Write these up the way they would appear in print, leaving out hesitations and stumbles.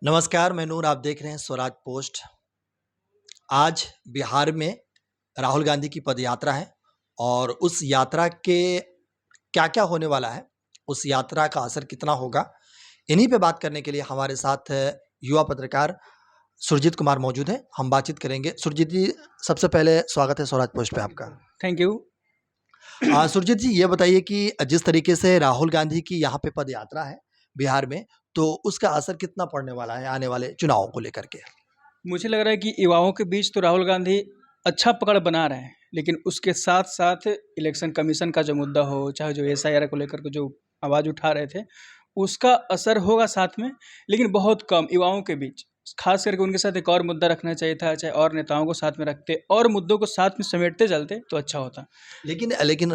नमस्कार, मैं नूर, आप देख रहे हैं स्वराज पोस्ट। आज बिहार में राहुल गांधी की पदयात्रा है और उस यात्रा के क्या-क्या होने वाला है, उस यात्रा का असर कितना होगा, इन्हीं पे बात करने के लिए हमारे साथ युवा पत्रकार सुरजीत कुमार मौजूद हैं। हम बातचीत करेंगे। सुरजीत जी, सबसे पहले स्वागत है स्वराज पोस्ट पे आपका। Thank you. सुरजीत जी, ये बताइए कि जिस तरीके से राहुल गांधी की यहाँ पे पदयात्रा है बिहार में, तो उसका असर कितना पड़ने वाला है आने वाले चुनावों को लेकर के? मुझे लग रहा है कि युवाओं के बीच तो राहुल गांधी अच्छा पकड़ बना रहे हैं, लेकिन उसके साथ-साथ इलेक्शन कमीशन का जो मुद्दा हो, चाहे जो एसआईआर को लेकर के जो आवाज़ उठा रहे थे, उसका असर होगा साथ में, लेकिन बहुत कम युवाओं के बीच। ख़ास करके उनके साथ एक और मुद्दा रखना चाहिए था, चाहे और नेताओं को साथ में रखते और मुद्दों को साथ में समेटते चलते तो अच्छा होता। लेकिन लेकिन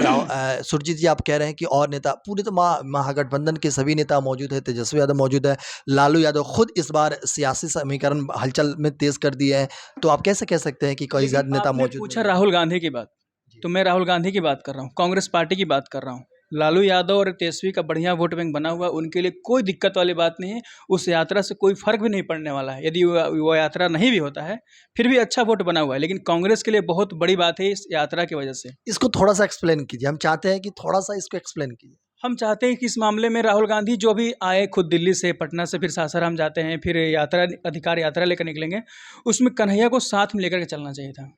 सुरजीत जी, आप कह रहे हैं कि और नेता पूरे तो महागठबंधन के सभी नेता मौजूद हैं, तेजस्वी यादव मौजूद है, लालू यादव खुद इस बार सियासी समीकरण हलचल में तेज़ कर दिए हैं, तो आप कैसे कह सकते हैं कि कई लेकिन ज़्यादा नेता आपने मौजूद पूछा नहीं हैं? राहुल गांधी की बात, जी। तो मैं राहुल गांधी की बात कर रहा हूँ, कांग्रेस पार्टी की बात कर रहा हूँ। लालू यादव और तेजस्वी का बढ़िया वोट बैंक बना हुआ है, उनके लिए कोई दिक्कत वाली बात नहीं है। उस यात्रा से कोई फ़र्क भी नहीं पड़ने वाला है। यदि वो यात्रा नहीं भी होता है, फिर भी अच्छा वोट बना हुआ है, लेकिन कांग्रेस के लिए बहुत बड़ी बात है इस यात्रा की वजह से। इसको थोड़ा-सा एक्सप्लेन कीजिए, हम चाहते हैं कि थोड़ा-सा इसको एक्सप्लेन कीजिए। हम चाहते हैं कि इस मामले में राहुल गांधी जो भी आए खुद दिल्ली से, पटना से, फिर सासाराम जाते हैं, फिर यात्रा अधिकार यात्रा लेकर निकलेंगे, उसमें कन्हैया को साथ में लेकर के चलना चाहिए था।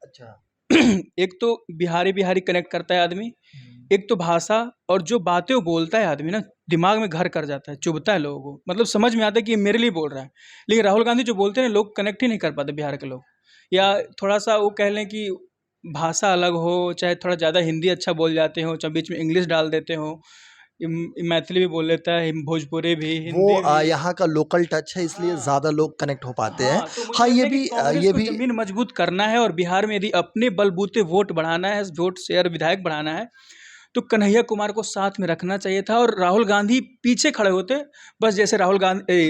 अच्छा। एक तो बिहारी-बिहारी कनेक्ट करता है आदमी, एक तो भाषा और जो बातें वो बोलता है आदमी ना, दिमाग में घर कर जाता है, चुभता है लोगों को। मतलब समझ में आता है कि ये मेरे लिए बोल रहा है। लेकिन राहुल गांधी जो बोलते हैं ना, लोग कनेक्ट ही नहीं कर पाते बिहार के लोग। या थोड़ा-सा वो कह लें कि भाषा अलग हो, चाहे थोड़ा ज़्यादा हिंदी अच्छा बोल जाते हों, चाहे बीच में इंग्लिश डाल देते हों, मैथिली भी बोल लेता है, भोजपुरी भी, वो हिंदी भी। यहाँ का लोकल टच है, इसलिए हाँ। ज़्यादा लोग कनेक्ट हो पाते हैं। हाँ, तो मुझे हाँ, लगता है कि कांग्रेस ये को भी ज़मीन मजबूत करना है और बिहार में यदि अपने बलबूते वोट बढ़ाना है, वोट शेयर विधायक बढ़ाना है, तो कन्हैया कुमार को साथ में रखना चाहिए था और राहुल गांधी पीछे खड़े होते। बस जैसे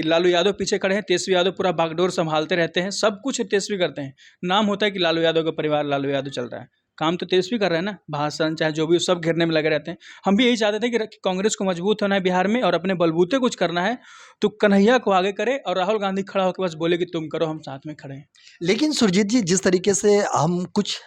लालू यादव पीछे खड़े हैं, तेजस्वी यादव पूरा बागडोर संभालते रहते हैं, सब कुछ तेजस्वी करते हैं। नाम होता है कि लालू यादव का परिवार लालू यादव चल रहा है, काम तो तेजस्वी कर रहे हैं ना, भाषण चाहे जो भी सब घेरने में लगे रहते हैं। हम भी यही चाहते थे कि कांग्रेस को मजबूत होना है बिहार में और अपने बलबूते कुछ करना है, तो कन्हैया को आगे करे और राहुल गांधी खड़ा होकर बस बोले कि तुम करो, हम साथ में खड़े हैं। लेकिन सुरजीत जी, जिस तरीके से हम कुछ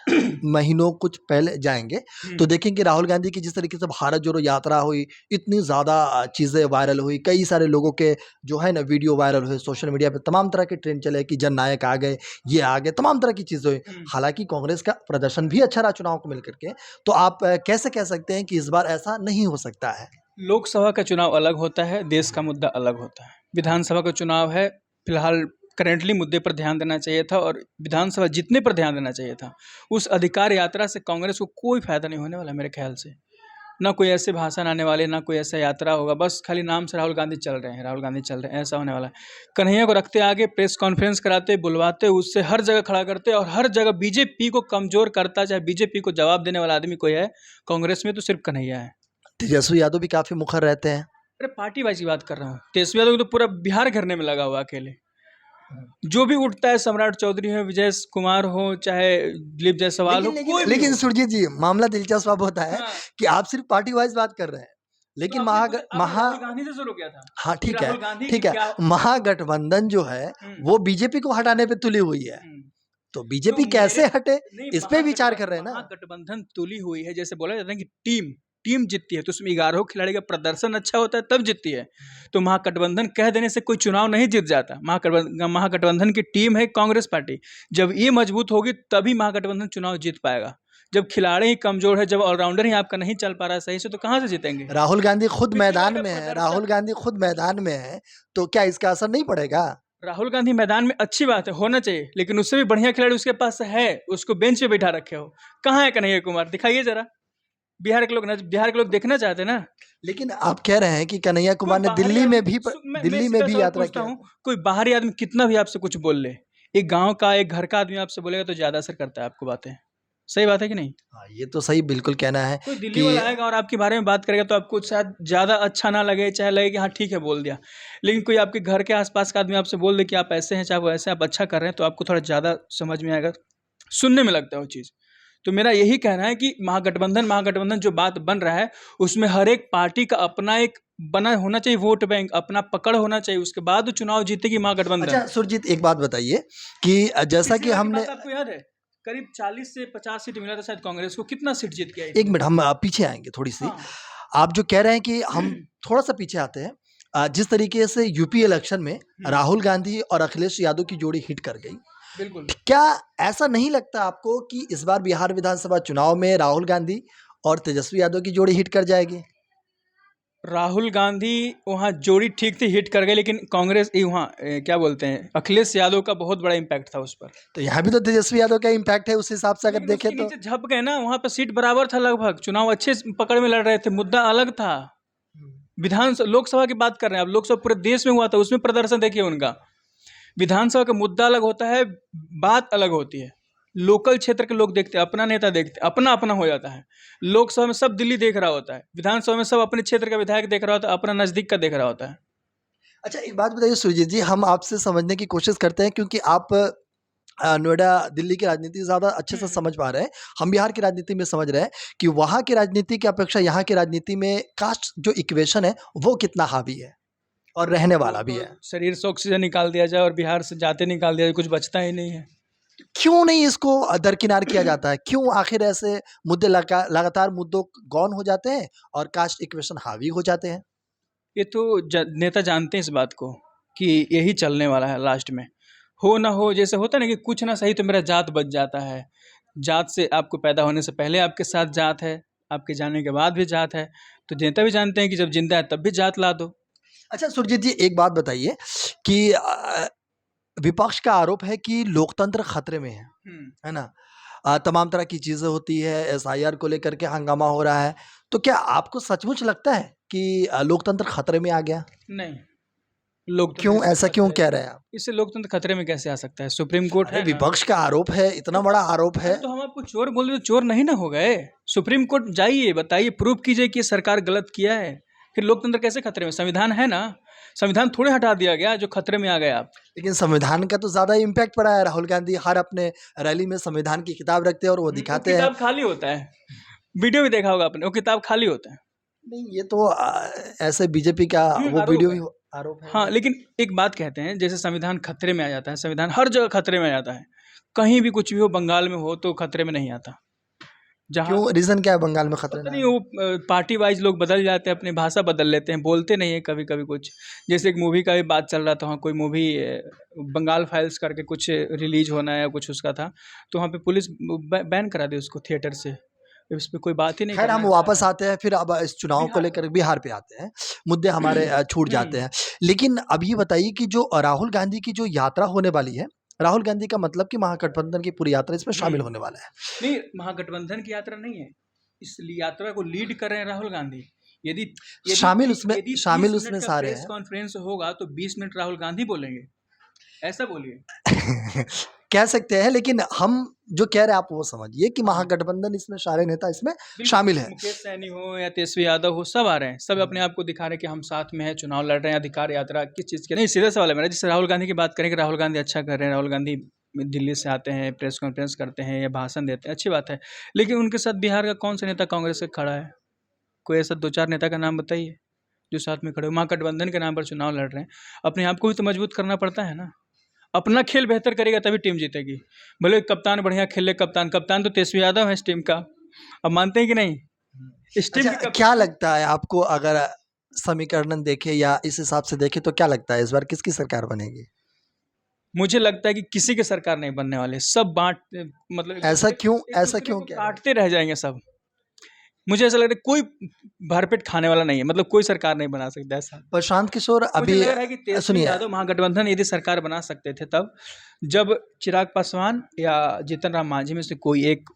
महीनों कुछ पहले जाएँगे, तो देखेंगे राहुल गांधी की जिस तरीके से भारत जोड़ो यात्रा हुई, इतनी ज़्यादा चीज़ें वायरल हुई, कई सारे लोगों के जो है ना वीडियो वायरल हुए, सोशल मीडिया पे तमाम तरह के ट्रेंड चले कि जननायक आ गए, ये आ गए, तमाम तरह की चीज़ें हुई। हालाँकि कांग्रेस का प्रदर्शन भी अच्छा रहा चुनाव को मिलकर के, तो आप कैसे कह सकते हैं कि इस बार ऐसा नहीं हो सकता है? लोकसभा का चुनाव अलग होता है, देश का मुद्दा अलग होता है। विधानसभा का चुनाव है, फिलहाल करेंटली मुद्दे पर ध्यान देना चाहिए था और विधानसभा जीतने पर ध्यान देना चाहिए था। उस अधिकार यात्रा से कांग्रेस को कोई फ़ायदा नहीं होने वाला मेरे ख़्याल से। ना कोई ऐसे भाषण आने वाले, ना कोई ऐसा यात्रा होगा, बस खाली नाम से राहुल गांधी चल रहे हैं, राहुल गांधी चल रहे हैं, ऐसा होने वाला है। कन्हैया को रखते आगे, प्रेस कॉन्फ्रेंस कराते, बुलवाते, उससे हर जगह खड़ा करते और हर जगह बीजेपी को कमज़ोर करता, चाहे बीजेपी को जवाब देने वाला आदमी कोई है, कांग्रेस में तो सिर्फ़ कन्हैया है। तेजस्वी यादव भी काफ़ी मुखर रहते हैं। अरे पार्टी वाइज़ की बात कर रहा हूँ। तेजस्वी यादव तो पूरा बिहार घेरने में लगा हुआ है अकेले। जो भी उठता है, सम्राट चौधरी हो, विजय कुमार हो, चाहे दिलीप जायसवाल हो, कोई भी लेकिन हो। सुरजीत जी, मामला दिलचस्प अब होता है हाँ, कि आप सिर्फ़ पार्टी वाइज़ बात कर रहे हैं। तो लेकिन महाग आपने महा राहुल गांधी से शुरू किया था हाँ, कि ठीक है, राहुल गांधी की ठीक है। क्या। महागठबंधन जो है, हुँ, वो बीजेपी को हटाने पे तुली हुई है। हुँ। तो तो बीजेपी मेरे कैसे हटे, नहीं, इस पे विचार कर रहे हैं ना। महागठबंधन तुली हुई है, जैसे बोला जाता है कि टीम टीम जीतती है, तो उसमें 11 खिलाड़ी का प्रदर्शन अच्छा होता है तब जीतती है। तो महागठबंधन कह देने से कोई चुनाव नहीं जीत जाता। महागठबंधन की टीम है कांग्रेस पार्टी। जब ये मजबूत होगी तभी महागठबंधन चुनाव जीत पाएगा। जब खिलाड़ी ही कमज़ोर है, जब ऑलराउंडर ही आपका नहीं चल पा रहा है सही से, तो कहाँ से जीतेंगे? राहुल गांधी खुद पिछली बार मैदान का में है, प्रदर्शन। राहुल गांधी खुद मैदान में है, तो क्या इसका असर नहीं पड़ेगा? राहुल गांधी मैदान में अच्छी बात है, होना चाहिए, लेकिन उससे भी बढ़िया खिलाड़ी उसके पास है, उसको बेंच पे बैठा रखे हो। कहाँ है कन्हैया कुमार? दिखाइए ज़रा। बिहार के लोग देखना चाहते हैं ना। लेकिन आप कह रहे हैं कि कन्हैया कोई कुमार ने बाहरी आदमी मैं दिल्ली में सीधा भी सवाल यात्रा पूछता किया हूँ, था। कोई बाहरी आदमी कितना भी आपसे कुछ बोल ले, एक गाँव का, एक घर का आदमी आपसे बोलेगा तो ज़्यादा असर करता है आपको बातें। सही बात है कि नहीं? हाँ, ये तो सही बिल्कुल कहना है कोई दिल्ली कि वाला आएगा और आपके बारे में बात करेगा तो आपको शायद ज़्यादा अच्छा ना लगे, चाहे लगे कि हाँ ठीक है बोल दिया। लेकिन कोई आपके घर के आस-पास का आदमी आपसे बोल दे कि आप ऐसे हैं, चाहे वो ऐसे हैं, आप अच्छा कर रहे हैं, तो आपको थोड़ा ज़्यादा समझ में आएगा, सुनने में लगता है वो चीज़। तो मेरा यही कहना है कि महागठबंधन महागठबंधन जो बात बन रहा है, उसमें हर एक पार्टी का अपना एक बना होना चाहिए वोट बैंक, अपना पकड़ होना चाहिए, उसके बाद चुनाव जीतेगी महागठबंधन। अच्छा सुरजीत, एक बात बताइए कि जैसा कि पिछली बार की हमने बात आपको याद है, करीब 40 से 50 सीट मिला था शायद कांग्रेस को, कितना सीट जीत के आई एक थी? मिनट, हम पीछे आएंगे थोड़ी सी। हाँ, आप जो कह रहे हैं कि हम थोड़ा सा पीछे आते हैं। जिस तरीके से यूपी इलेक्शन में राहुल गांधी और अखिलेश यादव की जोड़ी हिट कर गई, बिल्कुल। क्या ऐसा नहीं लगता आपको कि इस बार बिहार विधानसभा चुनाव में राहुल गांधी और तेजस्वी यादव की जोड़ी हिट कर जाएगी? राहुल गांधी वहाँ जोड़ी ठीक थी, हिट कर गए, लेकिन कांग्रेस वहाँ क्या बोलते हैं, अखिलेश यादव का बहुत बड़ा इम्पैक्ट था उस पर। तो यहाँ भी तो तेजस्वी यादव का इम्पैक्ट है उस हिसाब से अगर लेकिन देखें उसके तो। नीचे झप गए ना, वहाँ पर सीट बराबर था लगभग, चुनाव अच्छे पकड़ में लड़ रहे थे, मुद्दा अलग था। लोकसभा की बात कर रहे हैं, अब लोकसभा पूरे देश में हुआ था, उसमें प्रदर्शन देखिए उनका। विधानसभा का मुद्दा अलग होता है, बात अलग होती है। लोकल क्षेत्र के लोग देखते हैं, अपना नेता देखते हैं, अपना अपना हो जाता है। लोकसभा में सब दिल्ली देख रहा होता है, विधानसभा में सब अपने क्षेत्र का विधायक देख रहा होता है, अपना नजदीक का देख रहा होता है। अच्छा एक बात बताइए सुरजीत जी, हम आपसे समझने की कोशिश करते हैं क्योंकि आप नोएडा दिल्ली की राजनीति ज़्यादा अच्छे से समझ पा रहे हैं। हम बिहार की राजनीति में समझ रहे हैं कि वहाँ की राजनीति की अपेक्षा यहाँ की राजनीति में कास्ट जो इक्वेशन है वो कितना हावी है और रहने वाला भी है। शरीर से ऑक्सीजन निकाल दिया जाए और बिहार से जाते निकाल दिया जाए, कुछ बचता ही नहीं है। क्यों नहीं इसको दरकिनार किया जाता है? क्यों आखिर ऐसे मुद्दे लगातार मुद्दों गौन हो जाते हैं और कास्ट इक्वेशन हावी हो जाते हैं? ये तो नेता जानते हैं इस बात को कि यही चलने वाला है लास्ट में, हो ना हो। जैसे होता है ना कि कुछ ना सही तो मेरा जात बच जाता है। जात से आपको पैदा होने से पहले आपके साथ जात है, आपके जाने के बाद भी जात है, तो नेता भी जानते हैं कि जब जिंदा है तब भी जात ला दो। अच्छा सुरजीत जी, एक बात बताइए कि विपक्ष का आरोप है कि लोकतंत्र खतरे में है ना? तमाम तरह की चीज़ें होती है, एसआईआर को लेकर के हंगामा हो रहा है, तो क्या आपको सचमुच लगता है कि लोकतंत्र खतरे में आ गया? नहीं, लोकतंत्र क्यों, इससे ऐसा क्यों खतरे कह में, रहे हैं आप? इससे लोकतंत्र खतरे में कैसे आ सकता है? सुप्रीम कोर्ट अरे है ना। विपक्ष का आरोप है, इतना बड़ा आरोप है। तो हम आपको चोर बोल रहे तो चोर नहीं ना हो गए? सुप्रीम कोर्ट जाइए, बताइए, प्रूव कीजिए कि ये सरकार गलत किया है, फिर लोकतंत्र कैसे खतरे में? संविधान है ना, संविधान थोड़े हटा दिया गया जो खतरे में आ गए आप। लेकिन संविधान का तो ज़्यादा इम्पैक्ट पड़ा है। राहुल गांधी हर अपने रैली में संविधान की किताब रखते हैं और वो दिखाते हैं। किताब खाली होता है, वीडियो भी देखा होगा आपने, वो किताब खाली होता है। नहीं, ये तो ऐसे बीजेपी का वो आरोप वीडियो है। भी आरोप है। हाँ, लेकिन एक बात कहते हैं, जैसे संविधान खतरे में आ जाता है, संविधान हर जगह खतरे में आ जाता है, कहीं भी कुछ भी हो, बंगाल में हो तो खतरे में नहीं आता। जहाँ क्यों, रीजन क्या है बंगाल में खतरे पता ना नहीं, आए? वो पार्टी वाइज लोग बदल जाते हैं, अपनी भाषा बदल लेते हैं, बोलते नहीं है कभी कभी कुछ। जैसे एक मूवी का भी बात चल रहा था, वहाँ कोई मूवी बंगाल फाइल्स करके कुछ रिलीज होना है या कुछ उसका था, तो वहाँ पे पुलिस बैन करा दी उसको थिएटर से। इस पे कोई बात ही नहीं खैर हम करना वापस चाह आते हैं, फिर अब इस चुनाव को बिहार। लेकर बिहार पे आते हैं। मुद्दे हमारे छूट जाते हैं। लेकिन अब ये बताइए कि जो राहुल गांधी की जो यात्रा होने वाली है, राहुल गांधी का मतलब कि महागठबंधन की पूरी यात्रा इसमें शामिल होने वाला है। नहीं, महागठबंधन की यात्रा नहीं है, इस यात्रा को लीड कर रहे हैं राहुल गांधी। यदि यदि शामिल यदि शामिल 30 उसमें मिनट का सारे प्रेस हैं। कॉन्फ्रेंस होगा तो 20 मिनट राहुल गांधी बोलेंगे, ऐसा बोलिए। कह सकते हैं, लेकिन हम जो कह रहे हैं आप वो समझिए कि महागठबंधन इसमें सारे नेता इसमें शामिल है। मुकेश सैनी हो या तेजस्वी यादव हो, सब आ रहे हैं, सब अपने आप को दिखा रहे हैं कि हम साथ में हैं, चुनाव लड़ रहे हैं। अधिकार यात्रा किस चीज़ की? नहीं, सीधा सवाल है मेरा। जैसे राहुल गांधी की बात करें कि राहुल गांधी अच्छा कर रहे हैं, राहुल गांधी दिल्ली से आते हैं, प्रेस कॉन्फ्रेंस करते हैं या भाषण देते हैं, अच्छी बात है, लेकिन उनके साथ बिहार का कौन सा नेता कांग्रेस से खड़ा है? कोई ऐसा 2-4 नेता का नाम बताइए जो साथ में खड़े हो, महागठबंधन के नाम पर चुनाव लड़ रहे हैं। अपने आप को भी तो मजबूत करना पड़ता है ना। अपना खेल बेहतर करेगा तभी टीम जीतेगी। भले कप्तान बढ़िया खेले, कप्तान तो तेजस्वी यादव है इस टीम का, अब मानते हैं कि नहीं? इस टीम अच्छा, क्या लगता है आपको, अगर समीकरण देखें या इस हिसाब से देखें तो क्या लगता है इस बार किसकी सरकार बनेगी? मुझे लगता है कि किसी की सरकार नहीं बनने वाले, सब बांट मतलब ऐसा क्यों, एक ऐसा दूसरे क्यों को कह रहे हैं? काटते रह जाएंगे सब। मुझे ऐसा लग रहा है कोई भरपेट खाने वाला नहीं है, मतलब कोई सरकार नहीं बना सकता ऐसा। प्रशांत किशोर मुझे अभी लग रहा है कि तेजस्वी सुनिए, यादव महागठबंधन यदि सरकार बना सकते थे तब, जब चिराग पासवान या जीतन राम मांझी में से कोई एक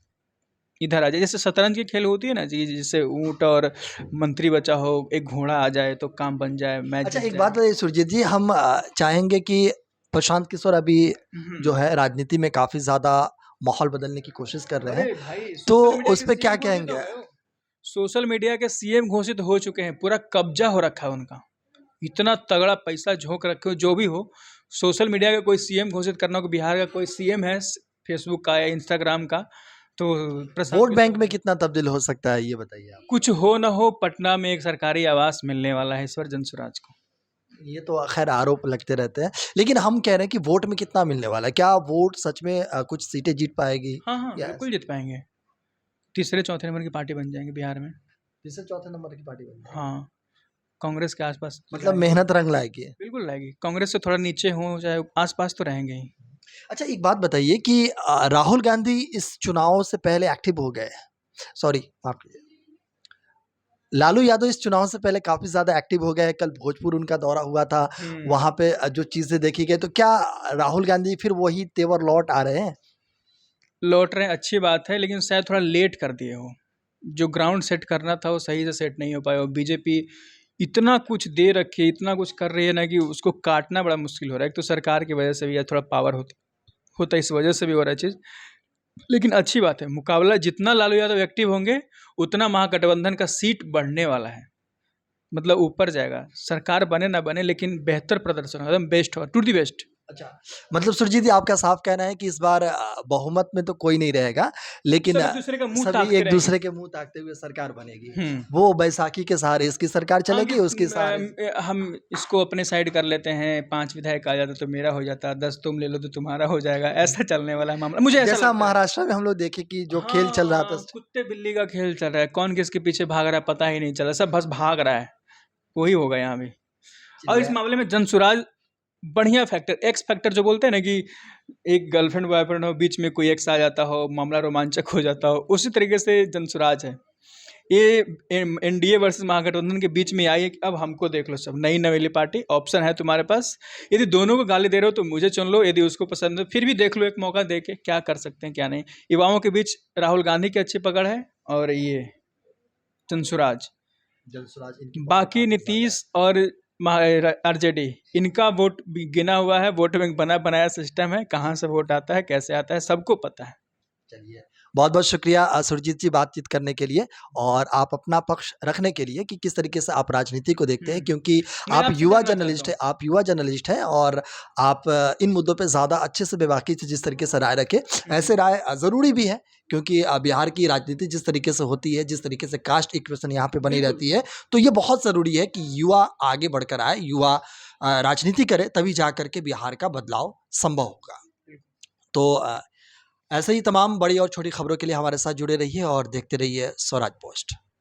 इधर आ जाए। जैसे शतरंज की खेल होती है ना जी, जैसे ऊंट और मंत्री बचा हो, एक घोड़ा आ जाए तो काम बन जाए, मैच अच्छा जीत एक जाए। बात बताइए सुरजीत जी, हम चाहेंगे कि प्रशांत किशोर अभी जो है राजनीति में काफी ज्यादा माहौल बदलने की कोशिश कर रहे हैं, अरे भाई, तो सोशल मीडिया उस के पे क्या सीएम घोषित हो कहेंगे? गए हो। सोशल मीडिया के सीएम घोषित हो चुके हैं, पूरा कब्जा हो रखा है उनका, इतना तगड़ा पैसा झोंक रखे हो। जो भी हो, सोशल मीडिया का कोई सीएम घोषित करना हो कि बिहार का कोई सीएम है फेसबुक का या इंस्टाग्राम का, तो प्रशांत वोट बैंक किशोर में कितना तब्दील हो सकता है, ये बताइए आप? कुछ हो न हो, पटना में एक सरकारी आवास मिलने वाला है इस बार जनसुराज को। ये तो खैर आरोप लगते रहते हैं, लेकिन हम कह रहे हैं कि वोट में कितना मिलने वाला है? क्या वोट सच में कुछ सीटें जीत पाएगी? हाँ, हाँ, या बिल्कुल जीत पाएँगे। तीसरे चौथे नंबर की पार्टी बन जाएँगे बिहार में। तीसरे चौथे नंबर की पार्टी बन जाएगी? हाँ, कांग्रेस के आस-पास मतलब लाएँगे। मेहनत रंग लाएगी। बिल्कुल लाएगी। कांग्रेस से थोड़ा नीचे हों, चाहे आस-पास तो रहेंगे ही। अच्छा, एक बात बताइए कि राहुल गांधी इस चुनाव से पहले एक्टिव हो गए। सॉरी, माफ कीजिए। लालू यादव इस चुनाव से पहले काफ़ी ज़्यादा एक्टिव हो गए हैं। कल भोजपुर उनका दौरा हुआ था, वहाँ पे जो चीज़ें देखी गई, तो क्या राहुल गांधी फिर वही तेवर लौट आ रहे हैं? लौट रहे हैं, अच्छी बात है, लेकिन शायद थोड़ा लेट कर दिए हो। जो ग्राउंड सेट करना था वो सही से सेट नहीं हो पाया और बीजेपी इतना कुछ दे रखी है, इतना कुछ कर रही है ना कि उसको काटना बड़ा मुश्किल हो रहा है। एक तो सरकार की वजह से भी है, थोड़ा पावर होता है, इस वजह से भी हो रहा है चीज़। लेकिन अच्छी बात है, मुकाबला जितना लालू यादव एक्टिव होंगे, उतना महागठबंधन का सीट बढ़ने वाला है। मतलब ऊपर जाएगा। सरकार बने ना बने, लेकिन बेहतर प्रदर्शन हो, एकदम बेस्ट हो, टू द बेस्ट। अच्छा, मतलब सुरजीत जी, आपका साफ कहना है कि इस बार बहुमत में तो कोई नहीं रहेगा, लेकिन सब एक दूसरे का मुंह सभी ताकते एक रहेंगे। दूसरे के मुंह ताकते हुए सरकार बनेगी। हम्म। वो बैसाखी के सहारे इसकी सरकार हाँ चलेगी, कि उसकी सहारे हम इसको अपने साइड कर लेते हैं, 5 विधायक आ जाता तो मेरा हो जाता, 10 तुम ले लो तो तुम्हारा हो जाएगा, ऐसा चलने वाला है मामला, मुझे ऐसा जैसा लगता है। महाराष्ट्र में हम लोग देखे कि जो खेल चल रहा था। हाँ, कुत्ते बिल्ली का खेल चल रहा है, कौन किसके पीछे भाग रहा है पता ही नहीं चल रहा, सब बस भाग रहा है, वही होगा यहाँ भी। और इस चलिए, मामले में जनसुराज बढ़िया फैक्टर, एक्स फैक्टर जो बोलते हैं ना कि एक गर्लफ्रेंड बॉयफ्रेंड हो, बीच में कोई एक्स आ जाता हो, मामला रोमांचक हो जाता हो, उसी तरीके से जनसुराज है। ये एनडीए वर्सेस महागठबंधन के बीच में आई है कि अब हमको देख लो, सब नई नवेली पार्टी, ऑप्शन है तुम्हारे पास। यदि दोनों को गाली दे रहे हो तो मुझे चुन लो, यदि उसको पसंद है फिर भी देख लो, एक मौका दे के क्या कर सकते हैं क्या नहीं। युवाओं के बीच राहुल गांधी की अच्छी पकड़ है और ये जनसुराज। जनसुराज इनकी पकड़ बाकी काफी ज्यादा है। नीतीश और आरजेडी, इनका वोट भी गिना हुआ है, वोट बैंक बना बनाया सिस्टम है, कहाँ से वोट आता है कैसे आता है सबको पता है। चलिए, बहुत बहुत शुक्रिया सुरजीत जी, बातचीत करने के लिए और आप अपना पक्ष रखने के लिए कि किस तरीके से आप राजनीति को देखते हैं, क्योंकि मैं आप आपसे युवा जानना जर्नलिस्ट चाहता हैं, हूँ। आप युवा जर्नलिस्ट हैं और आप इन मुद्दों पे ज़्यादा अच्छे से बेबाकी से जिस तरीके से राय रखें, ऐसे राय ज़रूरी भी है, क्योंकि बिहार की राजनीति जिस तरीके से होती है, जिस तरीके से कास्ट इक्वेशन यहाँ पे बनी बिल्कुल। रहती है, तो ये बहुत ज़रूरी है कि युवा आगे बढ़कर आए, युवा राजनीति करे, तभी जा करके बिहार का बदलाव संभव होगा। तो ऐसे ही तमाम बड़ी और छोटी खबरों के लिए हमारे साथ जुड़े रहिए और देखते रहिए स्वराज पोस्ट।